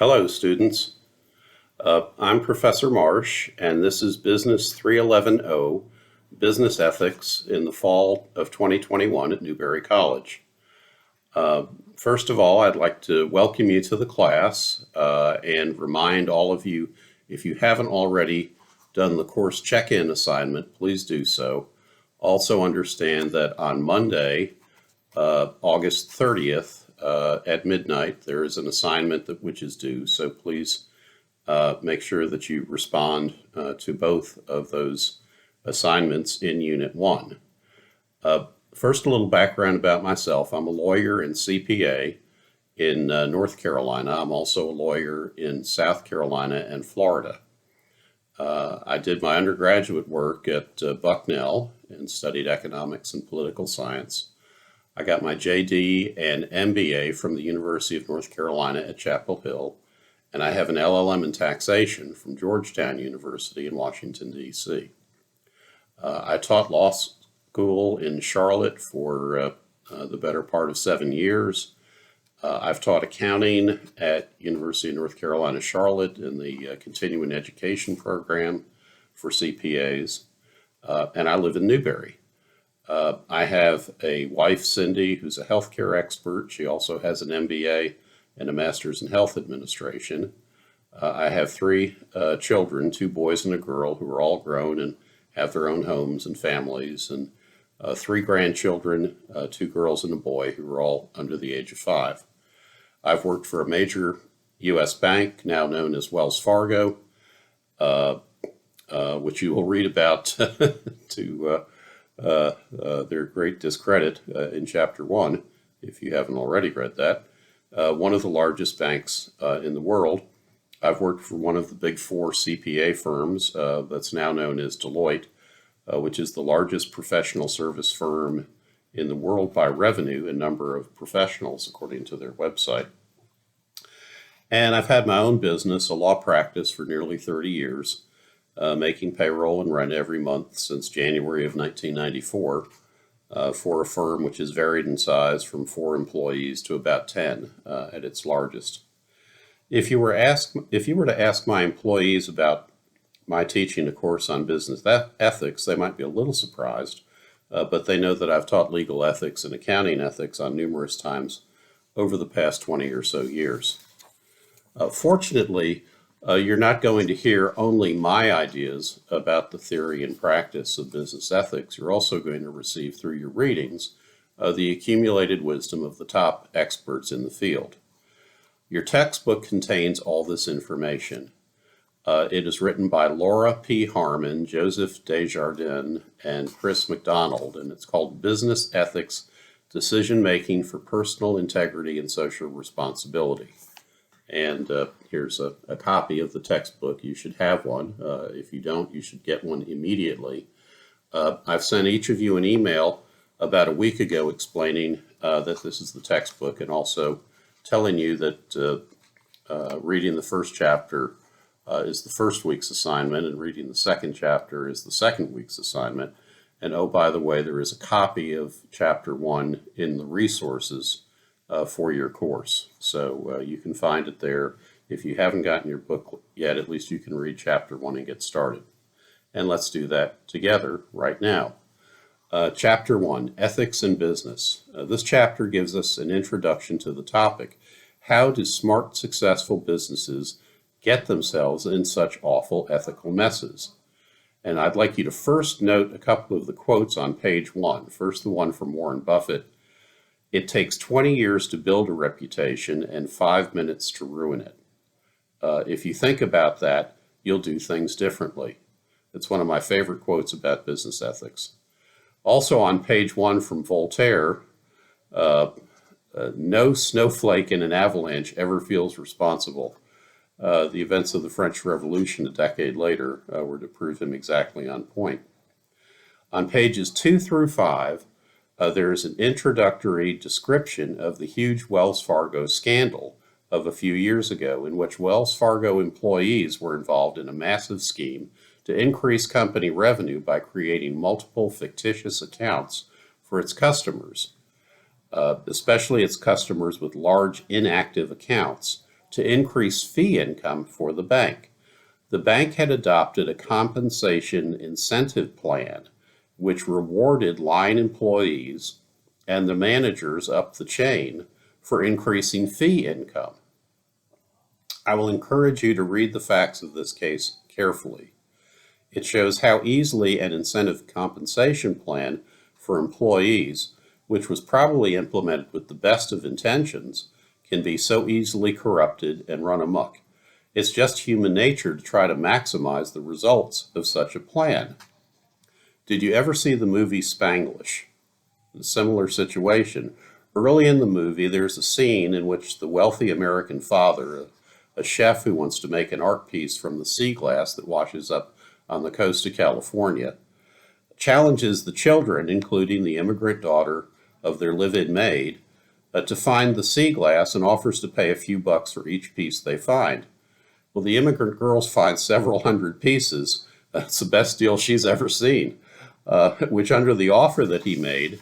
Hello, students. I'm Professor Marsh, and this is Business 311-0, Business Ethics in the Fall of 2021 at Newberry College. First of all, I'd like to welcome you to the class and remind all of you, if you haven't already done the course check-in assignment, please do so. Also understand that on Monday, August 30th, at midnight, there is an assignment which is due, so please make sure that you respond to both of those assignments in Unit 1. First, a little background about myself. I'm a lawyer and CPA in North Carolina. I'm also a lawyer in South Carolina and Florida. I did my undergraduate work at Bucknell and studied economics and political science. I got my JD and MBA from the University of North Carolina at Chapel Hill, and I have an LLM in taxation from Georgetown University in Washington, D.C. I taught law school in Charlotte for the better part of 7 years. I've taught accounting at University of North Carolina, Charlotte in the continuing education program for CPAs, and I live in Newberry. I have a wife, Cindy, who's a healthcare expert. She also has an MBA and a master's in health administration. I have three children, 2 boys and a girl, who are all grown and have their own homes and families, and 3 grandchildren, 2 girls and a boy, who are all under the age of 5. I've worked for a major U.S. bank, now known as Wells Fargo, which you will read about to their great discredit in Chapter 1, if you haven't already read that. One of the largest banks in the world. I've worked for one of the big 4 CPA firms that's now known as Deloitte, which is the largest professional service firm in the world by revenue and number of professionals, according to their website. And I've had my own business, a law practice, for nearly 30 years. Making payroll and rent every month since January of 1994 for a firm which has varied in size from 4 employees to about 10 at its largest. If you were to ask my employees about my teaching a course on business ethics, they might be a little surprised, but they know that I've taught legal ethics and accounting ethics on numerous times over the past 20 or so years. Fortunately, you're not going to hear only my ideas about the theory and practice of business ethics. You're also going to receive, through your readings, the accumulated wisdom of the top experts in the field. Your textbook contains all this information. It is written by Laura P. Harmon, Joseph Desjardins, and Chris McDonald, and it's called Business Ethics, Decision Making for Personal Integrity and Social Responsibility. And here's a copy of the textbook. You should have one. If you don't, you should get one immediately. I've sent each of you an email about a week ago explaining that this is the textbook, and also telling you that reading the first chapter is the first week's assignment, and reading the second chapter is the second week's assignment. And oh, by the way, there is a copy of Chapter 1 in the resources for your course. So you can find it there. If you haven't gotten your book yet, at least you can read Chapter 1 and get started. And let's do that together right now. Chapter 1, Ethics in Business. This chapter gives us an introduction to the topic. How do smart, successful businesses get themselves in such awful ethical messes? And I'd like you to first note a couple of the quotes on page 1. First, the one from Warren Buffett. It takes 20 years to build a reputation and 5 minutes to ruin it. If you think about that, you'll do things differently. It's one of my favorite quotes about business ethics. Also on page 1 from Voltaire, no snowflake in an avalanche ever feels responsible. The events of the French Revolution a decade later were to prove him exactly on point. On pages 2 through 5, there is an introductory description of the huge Wells Fargo scandal of a few years ago, in which Wells Fargo employees were involved in a massive scheme to increase company revenue by creating multiple fictitious accounts for its customers, especially its customers with large inactive accounts, to increase fee income for the bank. The bank had adopted a compensation incentive plan which rewarded line employees and the managers up the chain for increasing fee income. I will encourage you to read the facts of this case carefully. It shows how easily an incentive compensation plan for employees, which was probably implemented with the best of intentions, can be so easily corrupted and run amok. It's just human nature to try to maximize the results of such a plan. Did you ever see the movie Spanglish? A similar situation. Early in the movie, there's a scene in which the wealthy American father, a chef who wants to make an art piece from the sea glass that washes up on the coast of California, challenges the children, including the immigrant daughter of their live-in maid, to find the sea glass and offers to pay a few bucks for each piece they find. Well, the immigrant girls find several hundred pieces. That's the best deal she's ever seen, which under the offer that he made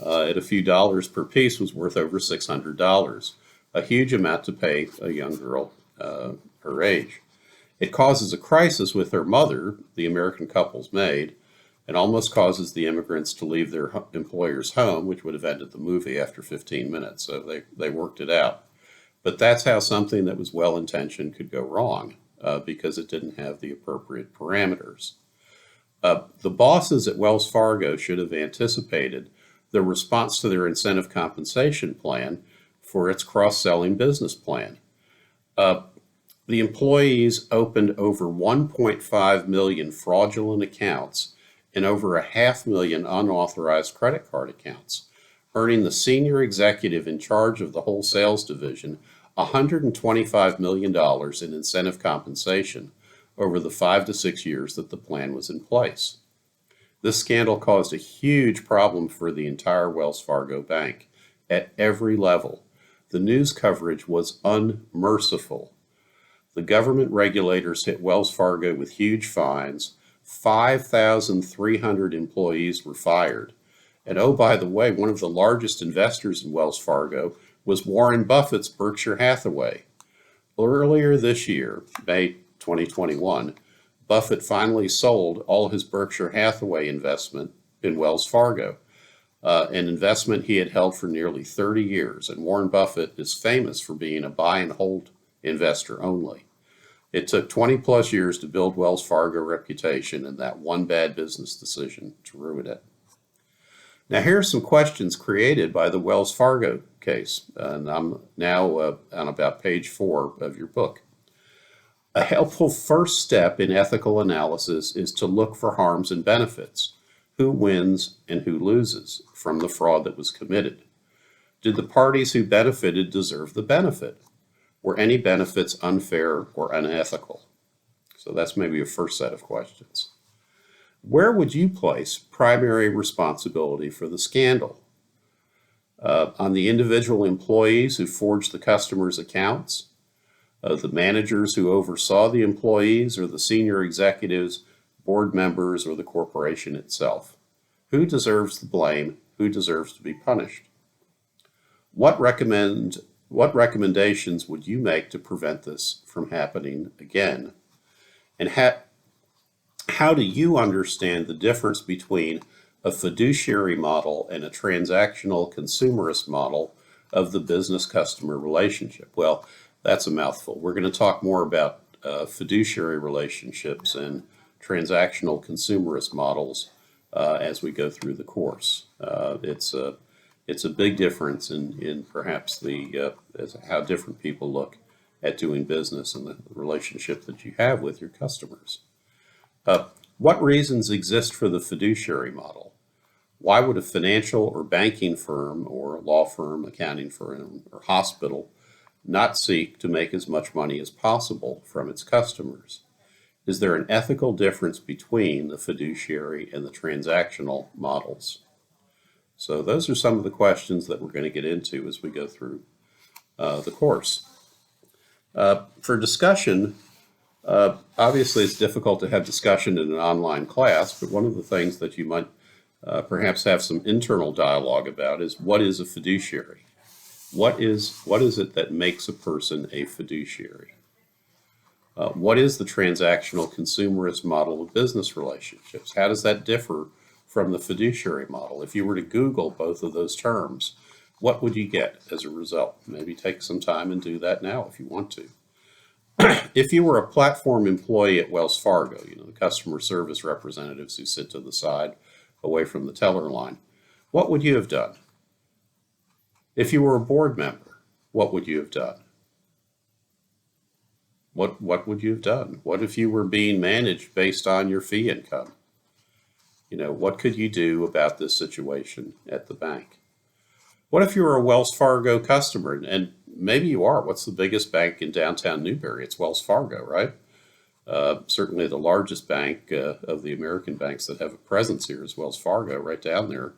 at a few dollars per piece was worth over $600, a huge amount to pay a young girl her age. It causes a crisis with her mother, the American couple's maid, and almost causes the immigrants to leave their employer's home, which would have ended the movie after 15 minutes. So they worked it out. But that's how something that was well-intentioned could go wrong because it didn't have the appropriate parameters. The bosses at Wells Fargo should have anticipated the response to their incentive compensation plan for its cross-selling business plan. The employees opened over 1.5 million fraudulent accounts and over 500,000 unauthorized credit card accounts, earning the senior executive in charge of the whole sales division $125 million in incentive compensation over the 5 to 6 years that the plan was in place. This scandal caused a huge problem for the entire Wells Fargo bank at every level. The news coverage was unmerciful. The government regulators hit Wells Fargo with huge fines. 5,300 employees were fired. And oh, by the way, one of the largest investors in Wells Fargo was Warren Buffett's Berkshire Hathaway. Earlier this year, May 2021, Buffett finally sold all his Berkshire Hathaway investment in Wells Fargo, an investment he had held for nearly 30 years. And Warren Buffett is famous for being a buy and hold investor only. It took 20 plus years to build Wells Fargo reputation, and that one bad business decision to ruin it. Now, here are some questions created by the Wells Fargo case, and I'm now on about page 4 of your book. A helpful first step in ethical analysis is to look for harms and benefits. Who wins and who loses from the fraud that was committed? Did the parties who benefited deserve the benefit? Were any benefits unfair or unethical? So that's maybe a first set of questions. Where would you place primary responsibility for the scandal? On the individual employees who forged the customers' accounts, the managers who oversaw the employees, or the senior executives, board members, or the corporation itself? Who deserves the blame? Who deserves to be punished? What recommendations would you make to prevent this from happening again? And how do you understand the difference between a fiduciary model and a transactional consumerist model of the business-customer relationship? Well, that's a mouthful. We're going to talk more about fiduciary relationships and transactional consumerist models as we go through the course. It's a big difference in perhaps how different people look at doing business and the relationship that you have with your customers. What reasons exist for the fiduciary model? Why would a financial or banking firm or law firm, accounting firm, or hospital not seek to make as much money as possible from its customers? Is there an ethical difference between the fiduciary and the transactional models? So those are some of the questions that we're going to get into as we go through the course. For discussion, obviously it's difficult to have discussion in an online class, but one of the things that you might perhaps have some internal dialogue about is, what is a fiduciary? What is it that makes a person a fiduciary? What is the transactional consumerist model of business relationships? How does that differ from the fiduciary model? If you were to Google both of those terms, what would you get as a result? Maybe take some time and do that now if you want to. If you were a platform employee at Wells Fargo, the customer service representatives who sit to the side away from the teller line, what would you have done? If you were a board member, what would you have done? What would you have done? What if you were being managed based on your fee income? What could you do about this situation at the bank? What if you were a Wells Fargo customer, and maybe you are? What's the biggest bank in downtown Newberry? It's Wells Fargo, right? Certainly the largest bank of the American banks that have a presence here is Wells Fargo, right down there,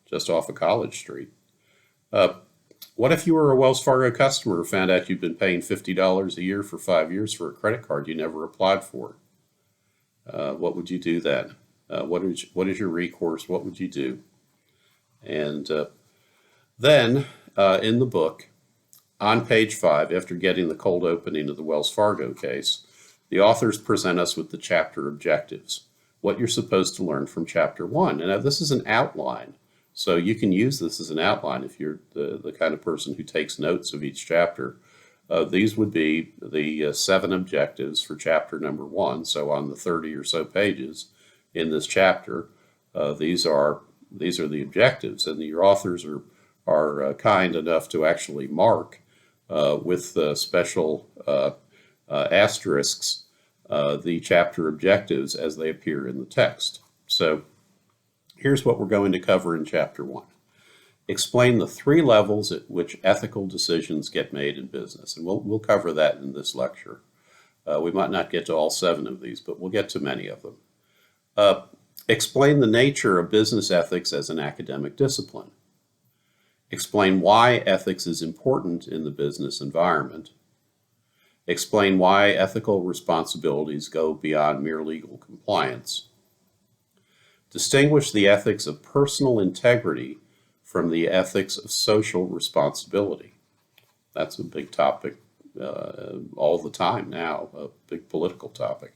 just off of College Street. What if you were a Wells Fargo customer who found out you'd been paying $50 a year for 5 years for a credit card you never applied for? What would you do then? What is your recourse? What would you do? And then in the book, on page 5, after getting the cold opening of the Wells Fargo case, the authors present us with the chapter objectives, what you're supposed to learn from chapter 1. And now this is an outline. So you can use this as an outline if you're the kind of person who takes notes of each chapter. These would be the 7 objectives for chapter number 1. So on the 30 or so pages in this chapter, these are the objectives, and your authors are kind enough to actually mark with special asterisks the chapter objectives as they appear in the text. So here's what we're going to cover in chapter 1. Explain the 3 levels at which ethical decisions get made in business. And we'll cover that in this lecture. We might not get to all 7 of these, but we'll get to many of them. Explain the nature of business ethics as an academic discipline. Explain why ethics is important in the business environment. Explain why ethical responsibilities go beyond mere legal compliance. Distinguish the ethics of personal integrity from the ethics of social responsibility. That's a big topic all the time now, a big political topic.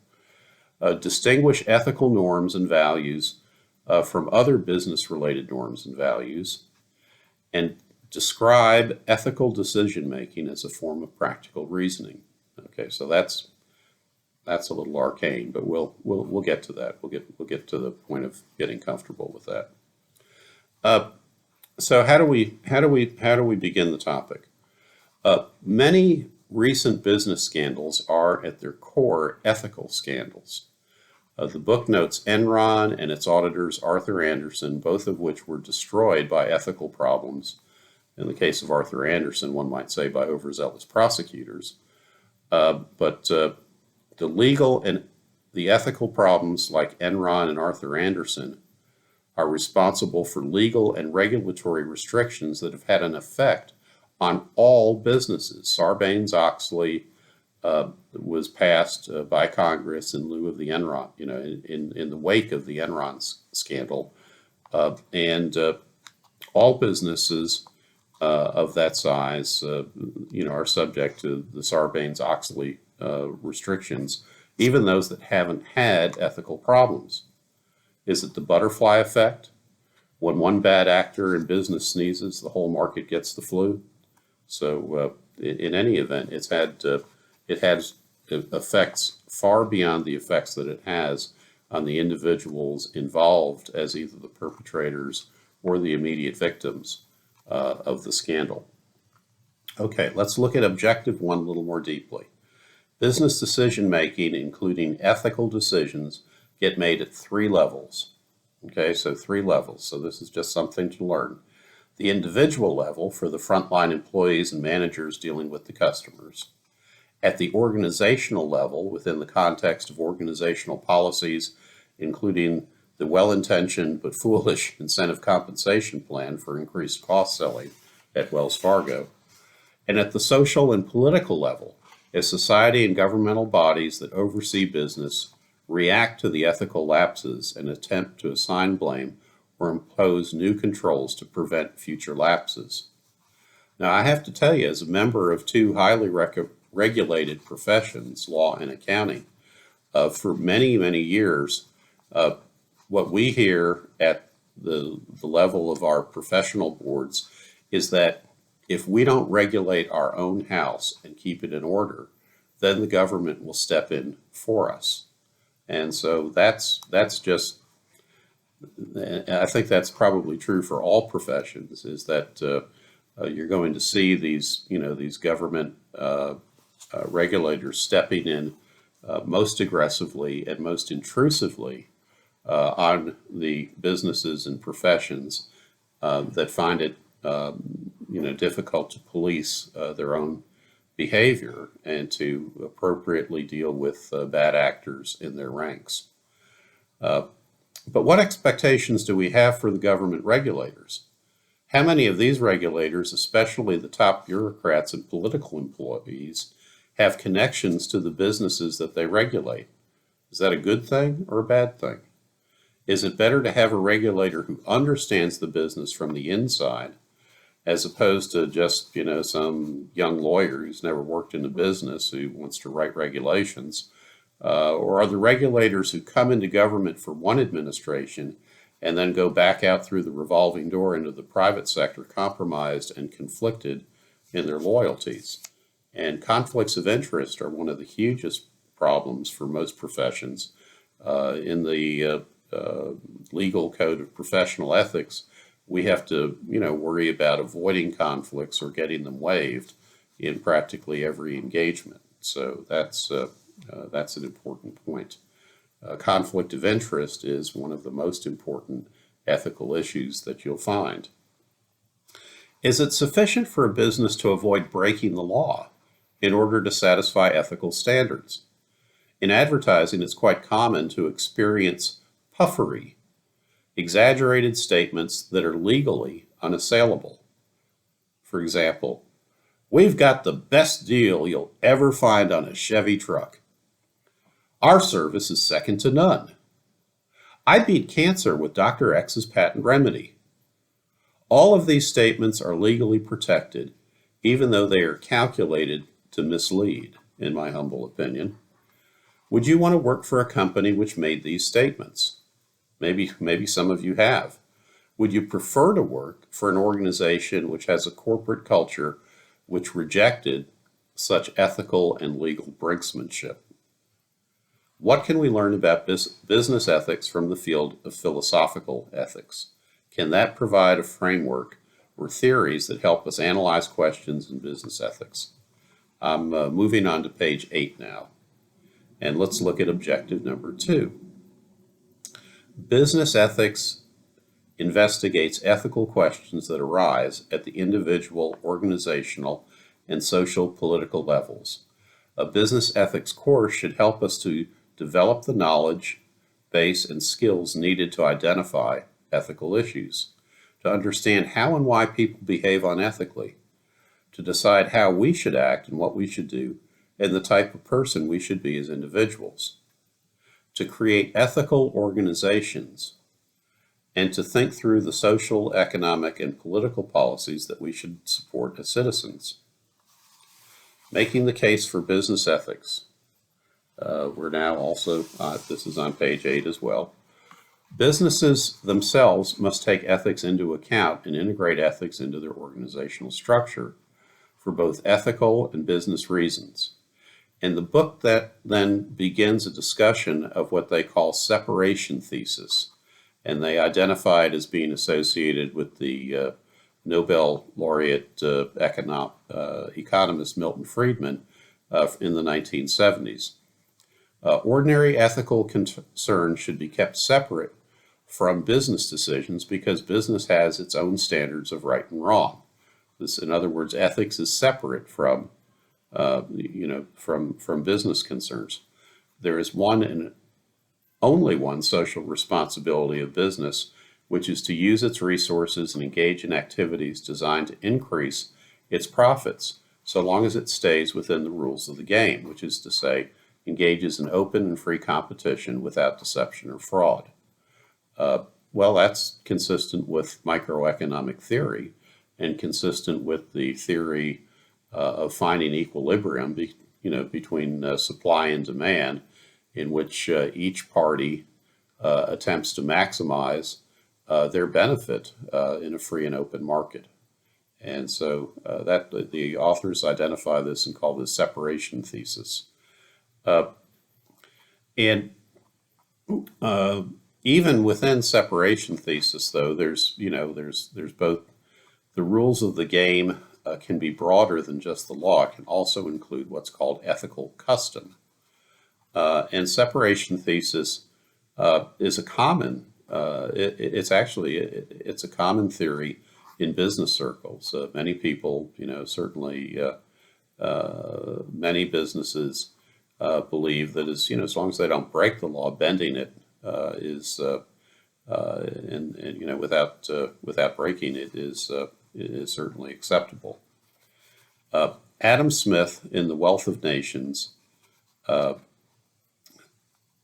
Distinguish ethical norms and values from other business-related norms and values, and describe ethical decision-making as a form of practical reasoning. Okay, so that's a little arcane, but we'll get to that. We'll get to the point of getting comfortable with that. So how do we begin the topic? Many recent business scandals are at their core ethical scandals. The book notes Enron and its auditors Arthur Andersen, both of which were destroyed by ethical problems. In the case of Arthur Andersen, one might say by overzealous prosecutors. But the legal and the ethical problems like Enron and Arthur Andersen are responsible for legal and regulatory restrictions that have had an effect on all businesses. Sarbanes-Oxley was passed by Congress in lieu of the Enron, in the wake of the Enron scandal. And all businesses of that size, are subject to the Sarbanes-Oxley restrictions, even those that haven't had ethical problems. Is it the butterfly effect? When one bad actor in business sneezes, the whole market gets the flu. So in any event, it has effects far beyond the effects that it has on the individuals involved as either the perpetrators or the immediate victims of the scandal. Okay, let's look at objective 1 a little more deeply. Business decision making, including ethical decisions, get made at 3 levels. Okay, so 3 levels. So this is just something to learn. The individual level for the frontline employees and managers dealing with the customers. At the organizational level, within the context of organizational policies, including the well-intentioned but foolish incentive compensation plan for increased cost selling at Wells Fargo. And at the social and political level, as society and governmental bodies that oversee business react to the ethical lapses and attempt to assign blame or impose new controls to prevent future lapses. Now, I have to tell you, as a member of two highly regulated professions, law and accounting, for many, many years, uh, what we hear at the level of our professional boards is that if we don't regulate our own house and keep it in order, then the government will step in for us. And so that's just, I think that's probably true for all professions, is that you're going to see these, these government regulators stepping in most aggressively and most intrusively on the businesses and professions that find it, difficult to police their own behavior and to appropriately deal with bad actors in their ranks. Uh, but what expectations do we have for the government regulators? How many of these regulators, especially the top bureaucrats and political employees, have connections to the businesses that they regulate? Is that a good thing or a bad thing? Is it better to have a regulator who understands the business from the inside as opposed to just, some young lawyer who's never worked in a business who wants to write regulations? Or are the regulators who come into government for one administration and then go back out through the revolving door into the private sector compromised and conflicted in their loyalties? And conflicts of interest are one of the hugest problems for most professions. In the legal code of professional ethics, we have to, worry about avoiding conflicts or getting them waived in practically every engagement. So that's an important point. Conflict of interest is one of the most important ethical issues that you'll find. Is it sufficient for a business to avoid breaking the law in order to satisfy ethical standards? In advertising, it's quite common to experience puffery, exaggerated statements that are legally unassailable. For example, "We've got the best deal you'll ever find on a Chevy truck. Our service is second to none. I beat cancer with Dr. X's patent remedy." All of these statements are legally protected, even though they are calculated to mislead, in my humble opinion. Would you want to work for a company which made these statements? Maybe some of you have. Would you prefer to work for an organization which has a corporate culture which rejected such ethical and legal brinksmanship? What can we learn about business ethics from the field of philosophical ethics? Can that provide a framework or theories that help us analyze questions in business ethics? I'm moving on to page 8 now, and let's look at objective number 2. Business ethics investigates ethical questions that arise at the individual, organizational, and social political levels. A business ethics course should help us to develop the knowledge base and skills needed to identify ethical issues, to understand how and why people behave unethically, to decide how we should act and what we should do, and the type of person we should be as individuals, to create ethical organizations, and to think through the social, economic, and political policies that we should support as citizens. Making the case for business ethics. We're now also, this is on page 8 as well. Businesses themselves must take ethics into account and integrate ethics into their organizational structure for both ethical and business reasons. And the book that then begins a discussion of what they call separation thesis, and they identify it as being associated with the Nobel laureate economist Milton Friedman in the 1970s. Ordinary ethical concerns should be kept separate from business decisions because business has its own standards of right and wrong. This, in other words, ethics is separate from business concerns. There is one and only one social responsibility of business, which is to use its resources and engage in activities designed to increase its profits, so long as it stays within the rules of the game, which is to say, engages in open and free competition without deception or fraud. Well, that's consistent with microeconomic theory, and consistent with the theory of finding equilibrium between supply and demand, in which each party attempts to maximize their benefit in a free and open market. And so that the authors identify this and call this separation thesis. And even within separation thesis, though, there's both the rules of the game can be broader than just the law. It can also include what's called ethical custom. And separation thesis is a common. It's a common theory in business circles. Many people, certainly many businesses believe that as long as they don't break the law, bending it is and without breaking it is certainly acceptable. Adam Smith in The Wealth of Nations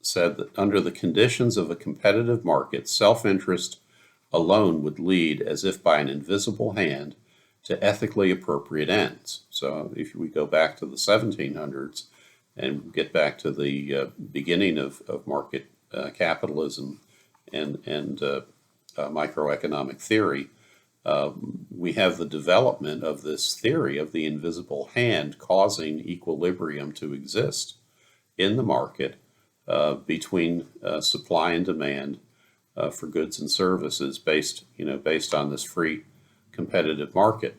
said that under the conditions of a competitive market, self-interest alone would lead, as if by an invisible hand, to ethically appropriate ends. So if we go back to the 1700s and get back to the beginning of market capitalism and microeconomic theory, we have the development of this theory of the invisible hand causing equilibrium to exist in the market between supply and demand for goods and services based on this free competitive market.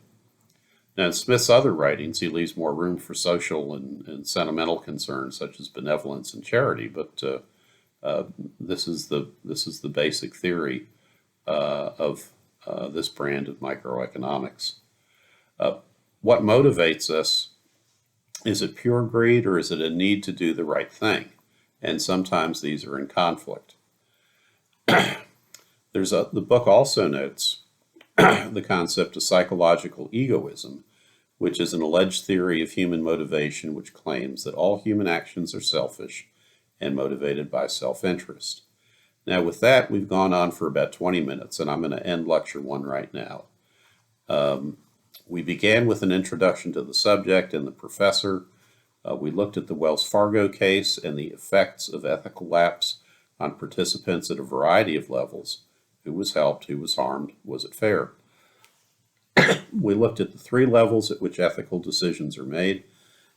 Now, in Smith's other writings, he leaves more room for social and sentimental concerns such as benevolence and charity, but this is the basic theory of this brand of microeconomics. What motivates us? Is it pure greed, or is it a need to do the right thing? And sometimes these are in conflict. The book also notes the concept of psychological egoism, which is an alleged theory of human motivation which claims that all human actions are selfish and motivated by self-interest. Now, with that, we've gone on for about 20 minutes, and I'm going to end lecture 1 right now. We began with an introduction to the subject and the professor. We looked at the Wells Fargo case and the effects of ethical lapse on participants at a variety of levels. Who was helped? Who was harmed? Was it fair? We looked at the 3 levels at which ethical decisions are made: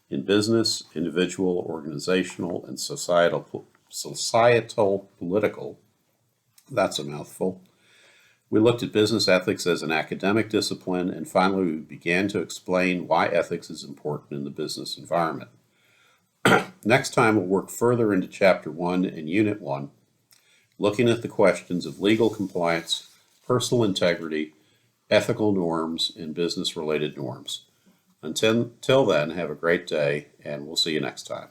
in business, individual, organizational, and societal, political. That's a mouthful. We looked at business ethics as an academic discipline, and finally we began to explain why ethics is important in the business environment. Next time we'll work further into Chapter 1 and Unit 1, looking at the questions of legal compliance, personal integrity, ethical norms, and business-related norms. Until then, have a great day, and we'll see you next time.